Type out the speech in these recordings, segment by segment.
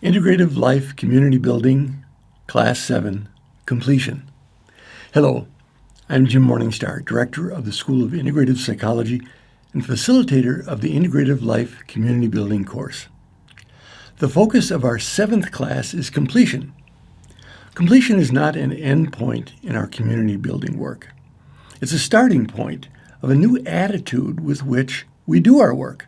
Integrative Life Community Building, Class 7, Completion. Hello, I'm Jim Morningstar, Director of the School of Integrative Psychology and facilitator of the Integrative Life Community Building course. The focus of our 7th class is completion. Completion is not an end point in our community building work. It's a starting point of a new attitude with which we do our work.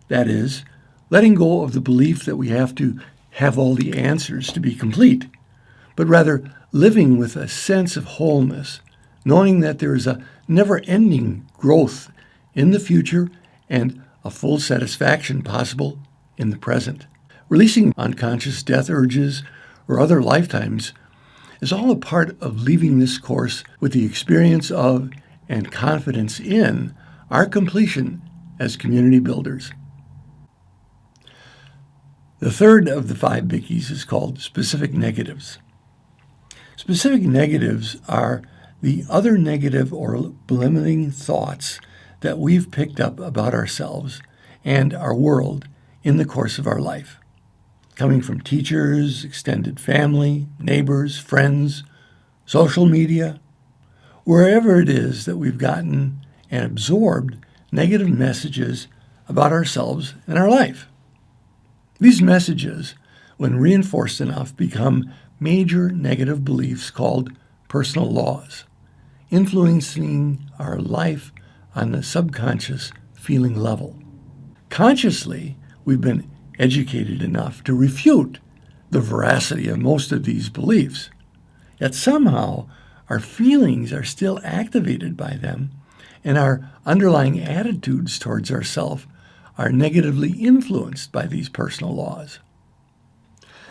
That is, letting go of the belief that we have to have all the answers to be complete, but rather living with a sense of wholeness, knowing that there is a never-ending growth in the future and a full satisfaction possible in the present. Releasing unconscious death urges or other lifetimes is all a part of leaving this course with the experience of and confidence in our completion as community builders. The third of the 5 biggies is called specific negatives. Specific negatives are the other negative or limiting thoughts that we've picked up about ourselves and our world in the course of our life, coming from teachers, extended family, neighbors, friends, social media, wherever it is that we've gotten and absorbed negative messages about ourselves and our life. These messages, when reinforced enough, become major negative beliefs called personal laws, influencing our life on the subconscious feeling level. Consciously, we've been educated enough to refute the veracity of most of these beliefs, yet somehow our feelings are still activated by them, and our underlying attitudes towards ourselves are negatively influenced by these personal laws.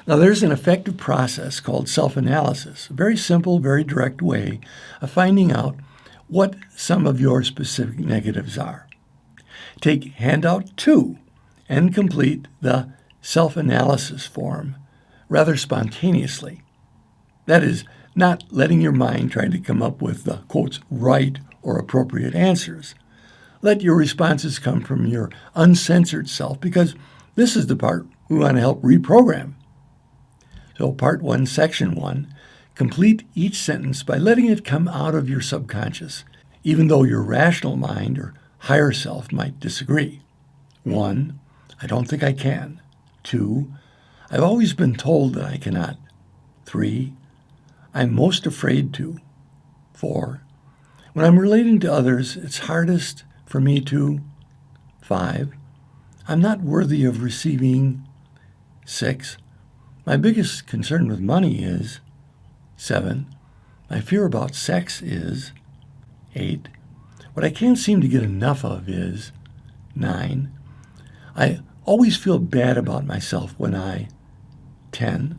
Now, there's an effective process called self-analysis, a very simple, very direct way of finding out what some of your specific negatives are. Take handout 2 and complete the self-analysis form rather spontaneously. That is, not letting your mind try to come up with the, quotes, right or appropriate answers. Let your responses come from your uncensored self, because this is the part we want to help reprogram. So part 1, section 1, complete each sentence by letting it come out of your subconscious, even though your rational mind or higher self might disagree. 1, I don't think I can. 2, I've always been told that I cannot. 3, I'm most afraid to. 4, when I'm relating to others, it's hardest for me to. 5, I'm not worthy of receiving. 6, my biggest concern with money is. 7, my fear about sex is. 8, what I can't seem to get enough of is. 9, I always feel bad about myself when I. 10,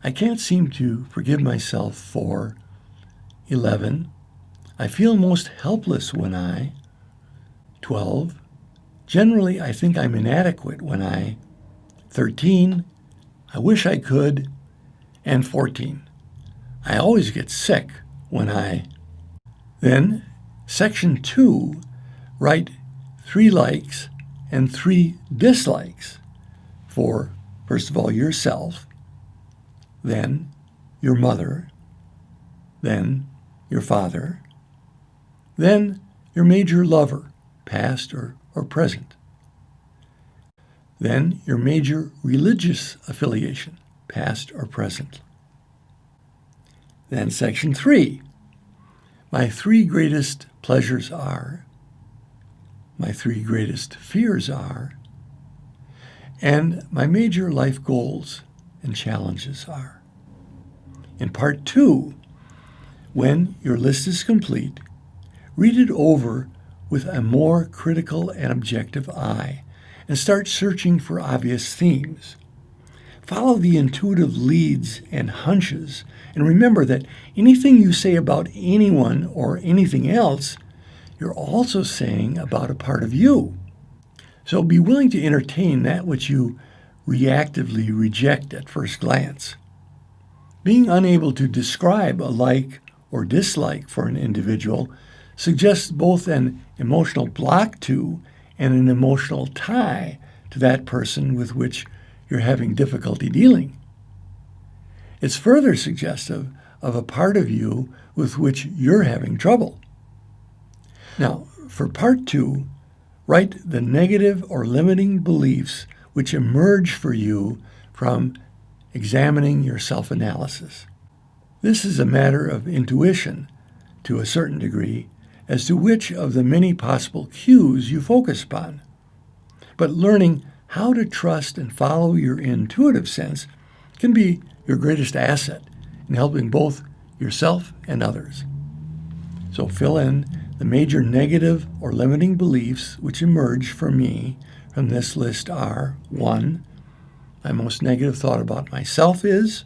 I can't seem to forgive myself for. 11, I feel most helpless when I. 12, generally I think I'm inadequate when I. 13, I wish I could. And 14, I always get sick when I. Then, section 2, write 3 likes and 3 dislikes for, first of all, yourself, then your mother, then your father, then your major lover, past or present, then your major religious affiliation, past or present. Then section 3, my 3 greatest pleasures are, my 3 greatest fears are, and my major life goals and challenges are. In part 2, when your list is complete, read it over with a more critical and objective eye and start searching for obvious themes. Follow the intuitive leads and hunches, and remember that anything you say about anyone or anything else, you're also saying about a part of you. So be willing to entertain that which you reactively reject at first glance. Being unable to describe a like or dislike for an individual suggests both an emotional block to and an emotional tie to that person with which you're having difficulty dealing. It's further suggestive of a part of you with which you're having trouble. Now, for part 2, write the negative or limiting beliefs which emerge for you from examining your self-analysis. This is a matter of intuition, to a certain degree, as to which of the many possible cues you focus upon. But learning how to trust and follow your intuitive sense can be your greatest asset in helping both yourself and others. So fill in the major negative or limiting beliefs which emerge for me from this list are: 1, my most negative thought about myself is;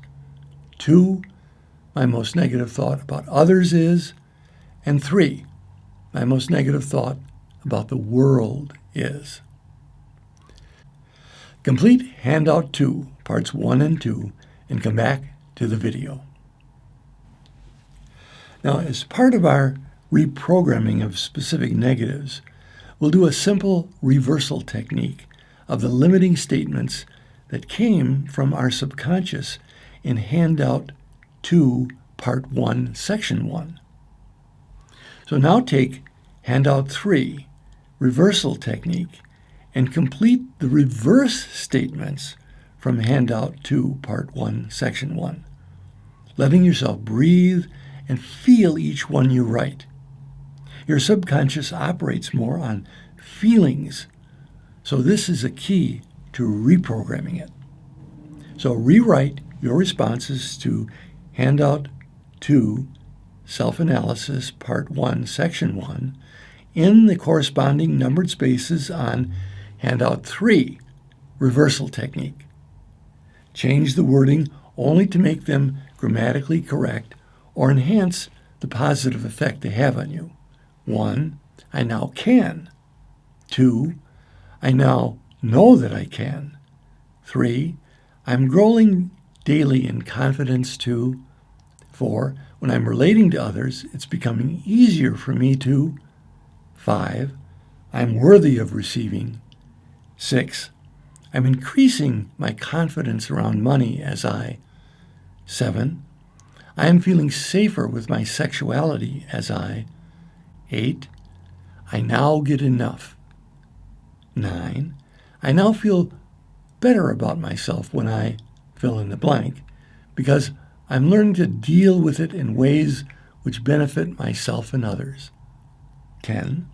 2, my most negative thought about others is; and 3, my most negative thought about the world is. Complete handout 2, parts 1 and 2, and come back to the video. Now, as part of our reprogramming of specific negatives, we'll do a simple reversal technique of the limiting statements that came from our subconscious in handout 2, part 1, section 1. So now take handout 3, reversal technique, and complete the reverse statements from handout 2, part 1, section 1, letting yourself breathe and feel each one you write. Your subconscious operates more on feelings, so this is a key to reprogramming it. So rewrite your responses to handout 2, self-analysis, part 1, section 1, in the corresponding numbered spaces on handout 3, reversal technique. Change the wording only to make them grammatically correct or enhance the positive effect they have on you. 1, I now can. 2, I now know that I can. 3, I'm growing daily in confidence to. 4, when I'm relating to others, it's becoming easier for me to. 5, I'm worthy of receiving. 6, I'm increasing my confidence around money as I. 7, I am feeling safer with my sexuality as I. 8, I now get enough. 9, I now feel better about myself when I fill in the blank, because I'm learning to deal with it in ways which benefit myself and others. 10,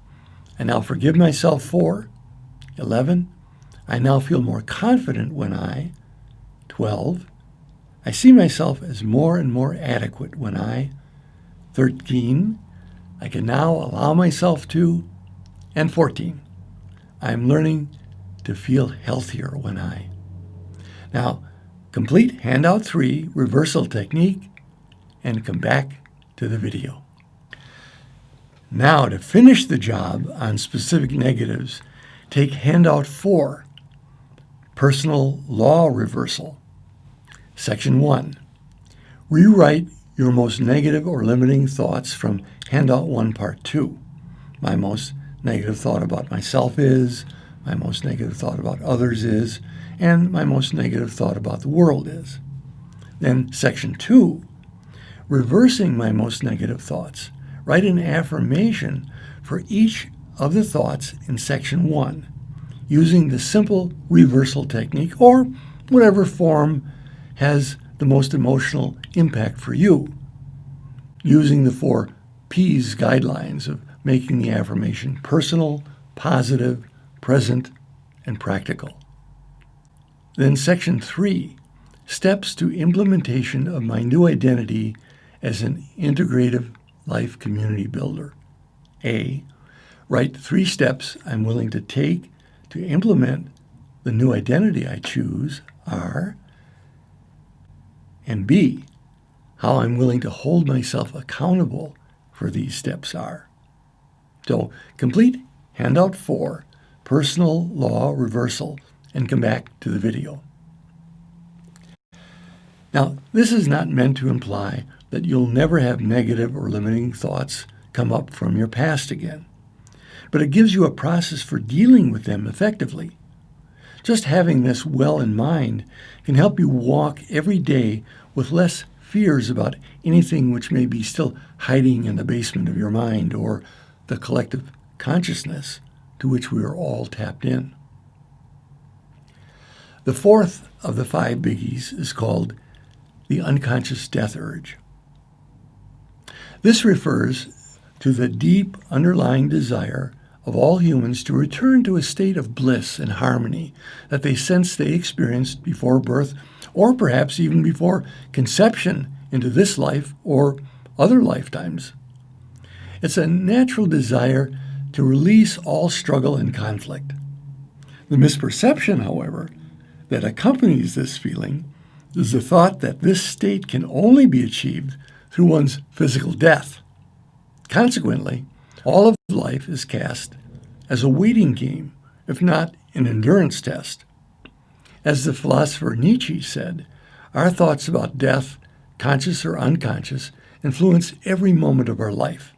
I now forgive myself for. 11, I now feel more confident when I. 12, I see myself as more and more adequate when I. 13, I can now allow myself to. And 14, I'm learning to feel healthier when I. Now, complete handout 3, reversal technique, and come back to the video. Now, to finish the job on specific negatives, take handout 4, personal law reversal. Section 1, rewrite your most negative or limiting thoughts from handout 1, part 2. My most negative thought about myself is, my most negative thought about others is, and my most negative thought about the world is. Then section 2, reversing my most negative thoughts. Write an affirmation for each of the thoughts in section 1, using the simple reversal technique or whatever form has the most emotional impact for you, using the 4 P's guidelines of making the affirmation personal, positive, present, and practical. Then section 3, steps to implementation of my new identity as an integrative life community builder. A, write 3 steps I'm willing to take to implement the new identity I choose are. And B, how I'm willing to hold myself accountable for these steps are. So complete handout 4, personal law reversal, and come back to the video. Now, this is not meant to imply that you'll never have negative or limiting thoughts come up from your past again, but it gives you a process for dealing with them effectively. Just having this well in mind can help you walk every day with less fears about anything which may be still hiding in the basement of your mind or the collective consciousness to which we are all tapped in. The fourth of the 5 biggies is called the unconscious death urge. This refers to the deep underlying desire of all humans to return to a state of bliss and harmony that they sense they experienced before birth, or perhaps even before conception into this life or other lifetimes. It's a natural desire to release all struggle and conflict. The misperception, however, that accompanies this feeling is the thought that this state can only be achieved through one's physical death. Consequently, all of life is cast as a waiting game, if not an endurance test. As the philosopher Nietzsche said, our thoughts about death, conscious or unconscious, influence every moment of our life.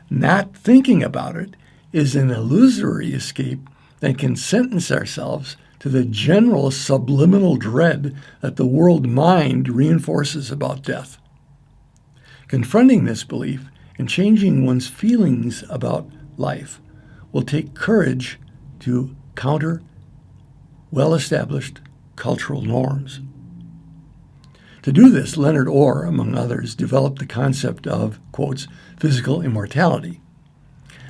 Not thinking about it is an illusory escape that can sentence ourselves to the general subliminal dread that the world mind reinforces about death. Confronting this belief and changing one's feelings about life will take courage to counter well-established cultural norms. To do this, Leonard Orr, among others, developed the concept of, quotes, physical immortality.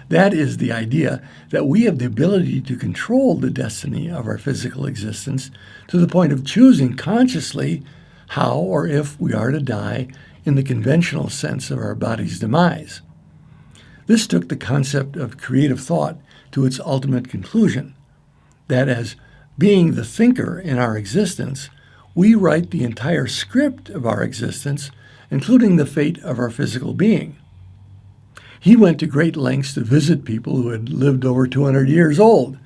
That is the idea that we have the ability to control the destiny of our physical existence to the point of choosing consciously how or if we are to die in the conventional sense of our body's demise. This took the concept of creative thought to its ultimate conclusion, that as being the thinker in our existence, we write the entire script of our existence, including the fate of our physical being. He went to great lengths to visit people who had lived over 200 years old,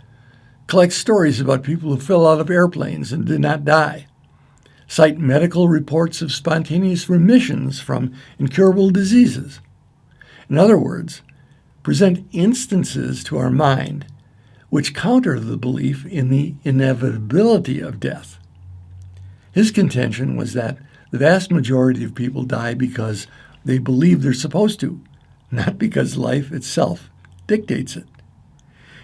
collect stories about people who fell out of airplanes and did not die, cite medical reports of spontaneous remissions from incurable diseases. In other words, present instances to our mind which counter the belief in the inevitability of death. His contention was that the vast majority of people die because they believe they're supposed to, not because life itself dictates it.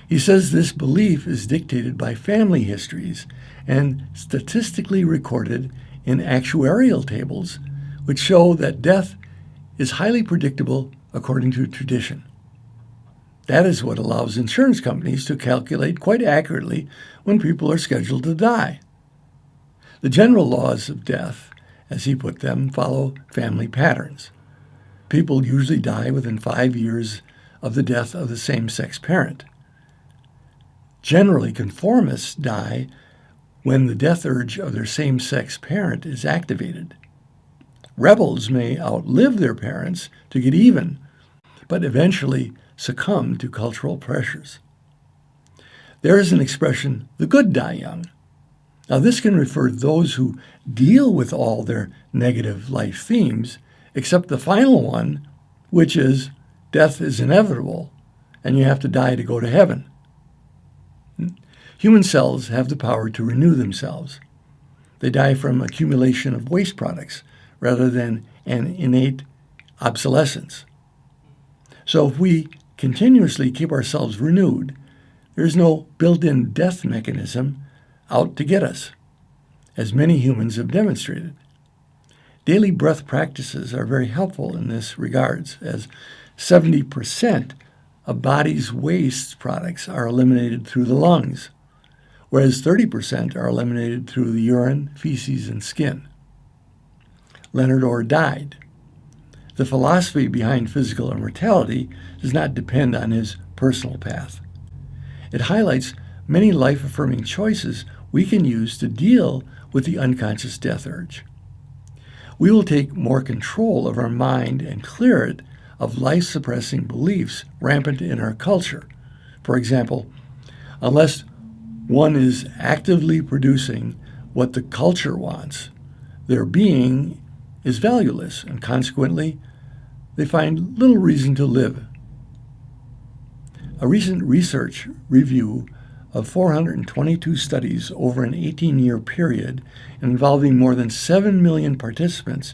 He says this belief is dictated by family histories and statistically recorded in actuarial tables, which show that death is highly predictable according to tradition. That is what allows insurance companies to calculate quite accurately when people are scheduled to die. The general laws of death, as he put them, follow family patterns. People usually die within 5 years of the death of the same-sex parent. Generally, conformists die when the death urge of their same-sex parent is activated. Rebels may outlive their parents to get even, but eventually succumb to cultural pressures. There is an expression, the good die young. Now, this can refer to those who deal with all their negative life themes, except the final one, which is death is inevitable and you have to die to go to heaven. Human cells have the power to renew themselves. They die from accumulation of waste products rather than an innate obsolescence. So if we continuously keep ourselves renewed, there's no built-in death mechanism out to get us, as many humans have demonstrated. Daily breath practices are very helpful in this regards, as 70% of body's waste products are eliminated through the lungs, whereas 30% are eliminated through the urine, feces, and skin. Leonard Orr died. The philosophy behind physical immortality does not depend on his personal path. It highlights many life-affirming choices we can use to deal with the unconscious death urge. We will take more control of our mind and clear it of life-suppressing beliefs rampant in our culture. For example, unless one is actively producing what the culture wants, their being is valueless, and consequently, they find little reason to live. A recent research review of 422 studies over an 18-year period involving more than 7 million participants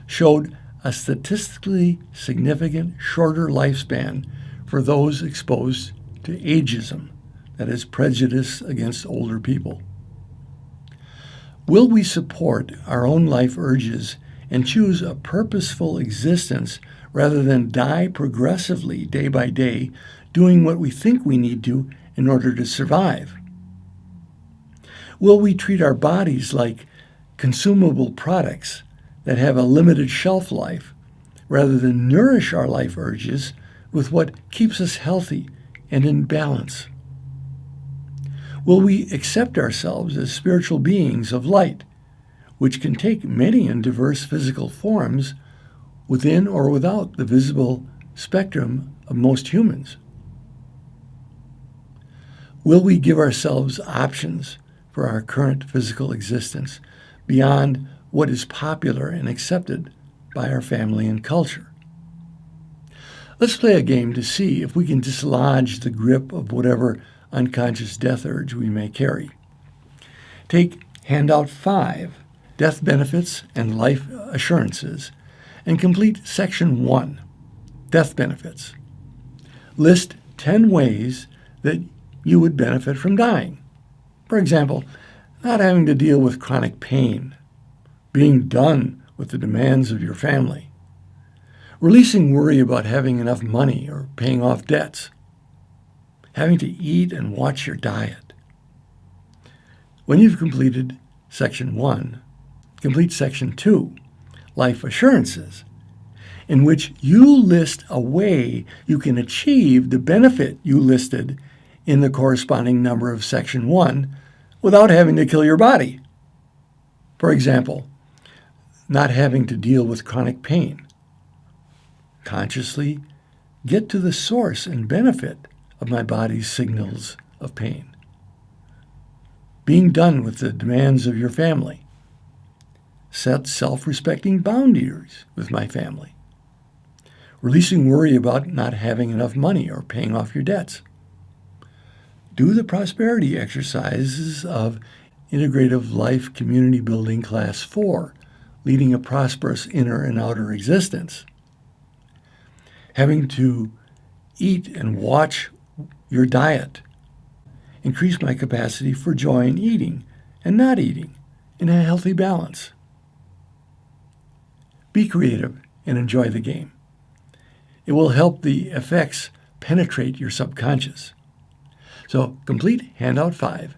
showed a statistically significant shorter lifespan for those exposed to ageism, that is, prejudice against older people. Will we support our own life urges and choose a purposeful existence rather than die progressively day by day, doing what we think we need to in order to survive? Will we treat our bodies like consumable products that have a limited shelf life rather than nourish our life urges with what keeps us healthy and in balance? Will we accept ourselves as spiritual beings of light, which can take many and diverse physical forms within or without the visible spectrum of most humans? Will we give ourselves options for our current physical existence beyond what is popular and accepted by our family and culture? Let's play a game to see if we can dislodge the grip of whatever unconscious death urge we may carry. Take handout 5, Death Benefits and Life Assurances, and complete section 1, Death Benefits. List 10 ways that you would benefit from dying. For example, not having to deal with chronic pain, being done with the demands of your family, releasing worry about having enough money or paying off debts, having to eat and watch your diet. When you've completed section 1, complete section 2, Life Assurances, in which you list a way you can achieve the benefit you listed in the corresponding number of section 1 without having to kill your body. For example, not having to deal with chronic pain. Consciously get to the source and benefit of my body's signals of pain. Being done with the demands of your family. Set self-respecting boundaries with my family. Releasing worry about not having enough money or paying off your debts. Do the prosperity exercises of Integrative Life Community Building Class 4, Leading a Prosperous Inner and Outer Existence. Having to eat and watch your diet. Increase my capacity for joy in eating and not eating in a healthy balance. Be creative and enjoy the game. It will help the effects penetrate your subconscious. So complete handout 5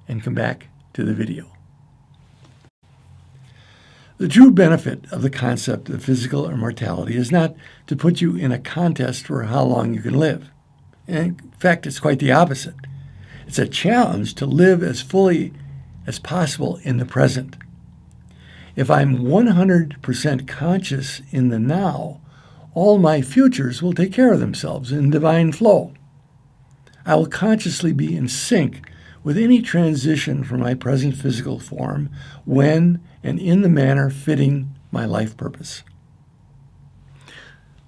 and come back to the video. The true benefit of the concept of physical immortality is not to put you in a contest for how long you can live. In fact, it's quite the opposite. It's a challenge to live as fully as possible in the present. If I'm 100% conscious in the now, all my futures will take care of themselves in divine flow. I will consciously be in sync with any transition from my present physical form when and in the manner fitting my life purpose.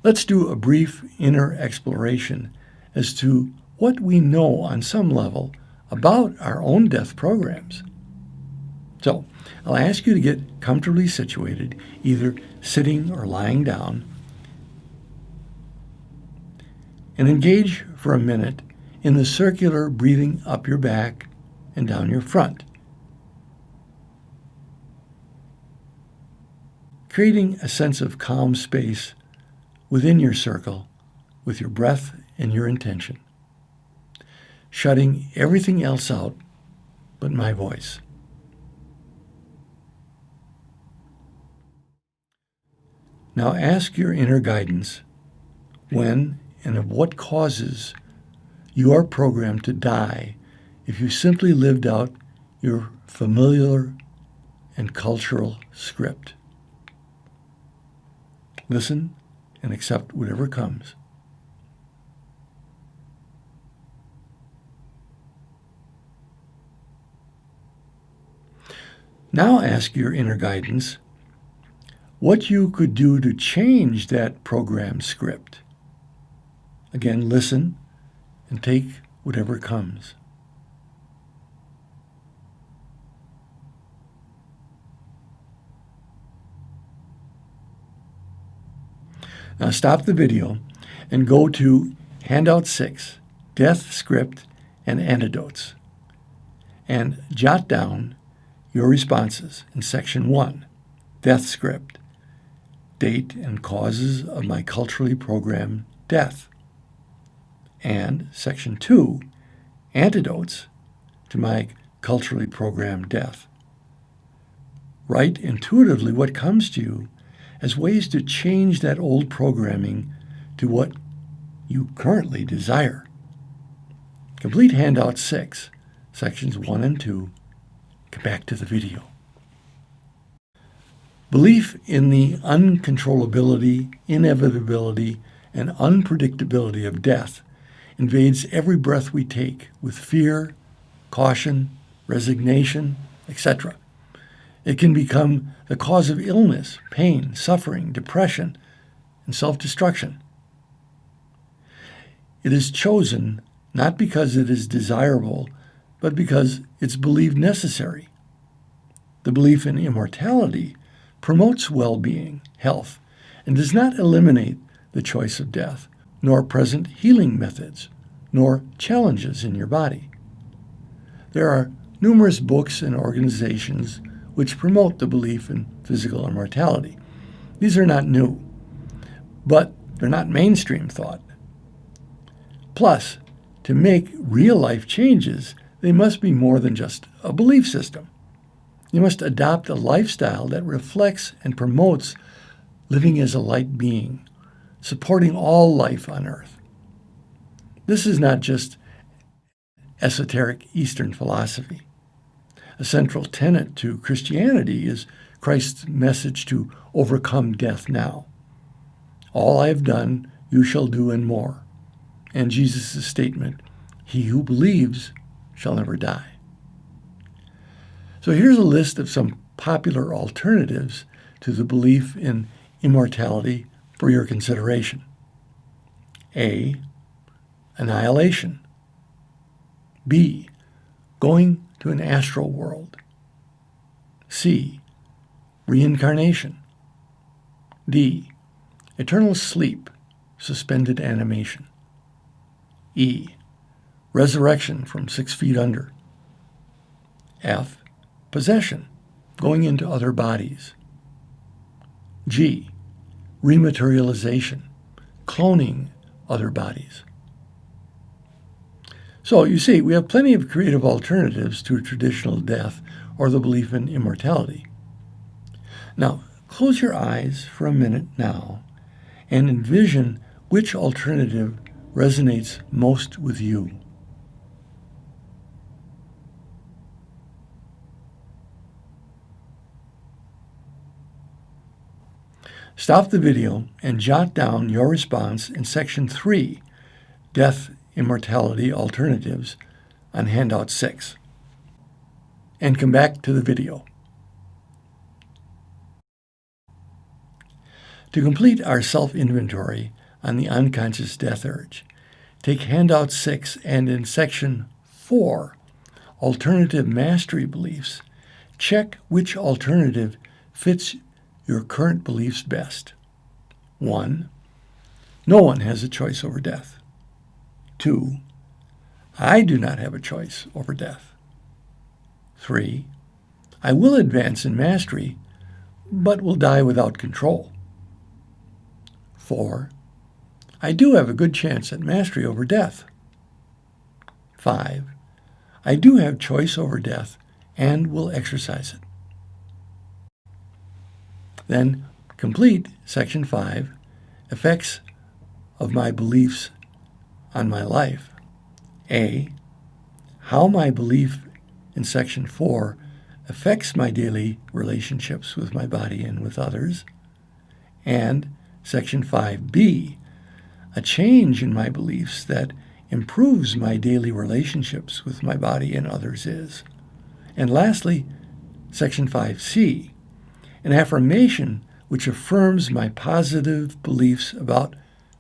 Let's do a brief inner exploration as to what we know on some level about our own death programs. So, I'll ask you to get comfortably situated, either sitting or lying down, and engage for a minute in the circular breathing up your back and down your front, creating a sense of calm space within your circle with your breath and your intention, shutting everything else out but my voice. Now ask your inner guidance when and of what causes you are programmed to die if you simply lived out your familiar and cultural script. Listen and accept whatever comes. Now ask your inner guidance what you could do to change that program script. Again, listen and take whatever comes. Now stop the video and go to Handout 6, Death Script and Antidotes, and jot down your responses in Section 1, Death Script, date and causes of my culturally programmed death, and Section 2, Antidotes to my culturally programmed death. Write intuitively what comes to you as ways to change that old programming to what you currently desire. Complete Handout 6, Sections 1 and 2. Come back to the video. Belief in the uncontrollability, inevitability, and unpredictability of death invades every breath we take with fear, caution, resignation, etc. It can become the cause of illness, pain, suffering, depression, and self-destruction. It is chosen not because it is desirable, but because it's believed necessary. The belief in immortality promotes well-being, health, and does not eliminate the choice of death, nor present healing methods, nor challenges in your body. There are numerous books and organizations which promote the belief in physical immortality. These are not new, but they're not mainstream thought. Plus, to make real-life changes, they must be more than just a belief system. You must adopt a lifestyle that reflects and promotes living as a light being, supporting all life on earth. This is not just esoteric Eastern philosophy. A central tenet to Christianity is Christ's message to overcome death now. All I have done, you shall do and more. And Jesus' statement, he who believes shall never die. So here's a list of some popular alternatives to the belief in immortality for your consideration. A, annihilation. B, going to an astral world. C, reincarnation. D, eternal sleep, suspended animation. E, resurrection from 6 feet under. F, possession, going into other bodies. G, rematerialization, cloning other bodies. So you see, we have plenty of creative alternatives to traditional death or the belief in immortality. Now, close your eyes for a minute now and envision which alternative resonates most with you. Stop the video and jot down your response in Section 3, Death Immortality Alternatives, on Handout 6. And come back to the video. To complete our self-inventory on the unconscious death urge, take Handout 6 and in Section 4, Alternative Mastery Beliefs, check which alternative fits your current beliefs best. 1, no one has a choice over death. 2, I do not have a choice over death. 3, I will advance in mastery, but will die without control. 4, I do have a good chance at mastery over death. 5, I do have choice over death and will exercise it. Then complete Section 5, Effects of my beliefs on my life. A, how my belief in Section 4 affects my daily relationships with my body and with others. And Section 5B, a change in my beliefs that improves my daily relationships with my body and others is. And lastly, Section 5C, an affirmation which affirms my positive beliefs about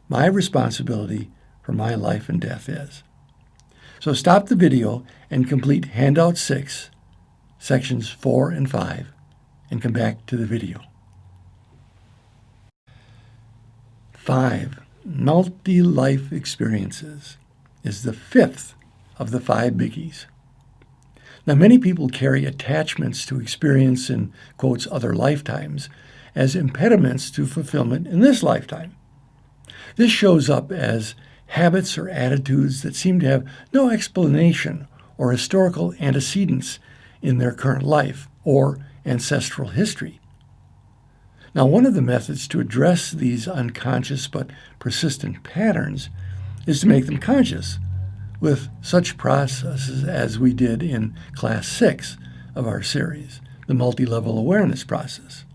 my responsibility for my life and death is. So stop the video and complete Handout 6, Sections 4 and 5, and come back to the video. 5. Multi-life experiences is the 5th of the 5 biggies. Now, many people carry attachments to experience in, quotes, other lifetimes as impediments to fulfillment in this lifetime. This shows up as habits or attitudes that seem to have no explanation or historical antecedents in their current life or ancestral history. Now, one of the methods to address these unconscious but persistent patterns is to make them conscious with such processes as we did in Class 6 of our series, the Multilevel Awareness process.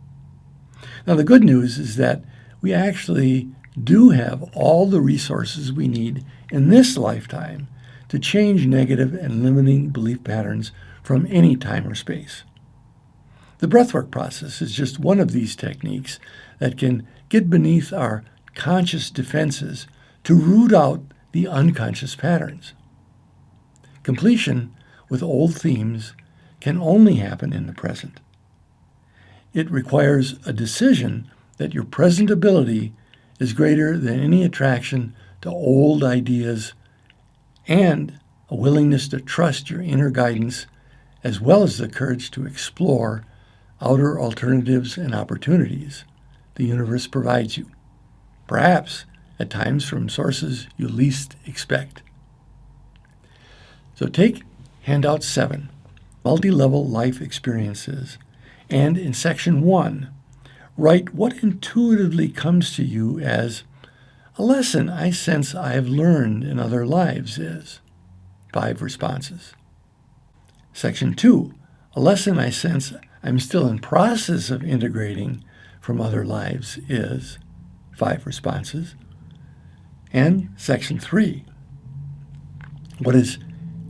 Now, the good news is that we actually do have all the resources we need in this lifetime to change negative and limiting belief patterns from any time or space. The breathwork process is just one of these techniques that can get beneath our conscious defenses to root out the unconscious patterns. Completion with old themes can only happen in the present. It requires a decision that your present ability is greater than any attraction to old ideas and a willingness to trust your inner guidance, as well as the courage to explore outer alternatives and opportunities the universe provides you, perhaps at times from sources you least expect. So take handout 7, Multi-Level Life Experiences, and in section 1, write what intuitively comes to you as a lesson I sense I have learned in other lives is 5 responses. Section 2, a lesson I sense I'm still in process of integrating from other lives is 5 responses. And section 3, what is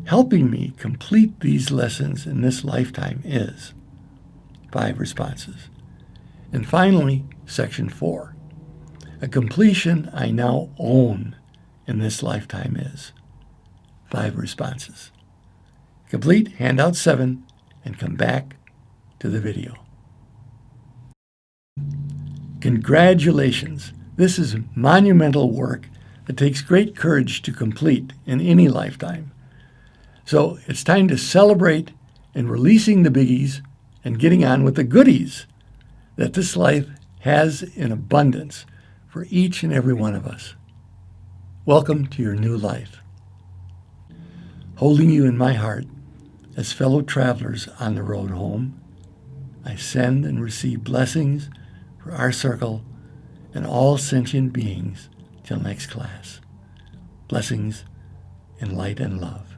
helping me complete these lessons in this lifetime is 5 responses. And finally, section 4, a completion I now own in this lifetime is 5 responses. Complete handout 7 and come back to the video. Congratulations! This is monumental work that takes great courage to complete in any lifetime. So it's time to celebrate and releasing the biggies and getting on with the goodies that this life has in abundance for each and every one of us. Welcome to your new life. Holding you in my heart as fellow travelers on the road home, I send and receive blessings for our circle and all sentient beings till next class. Blessings in light and love.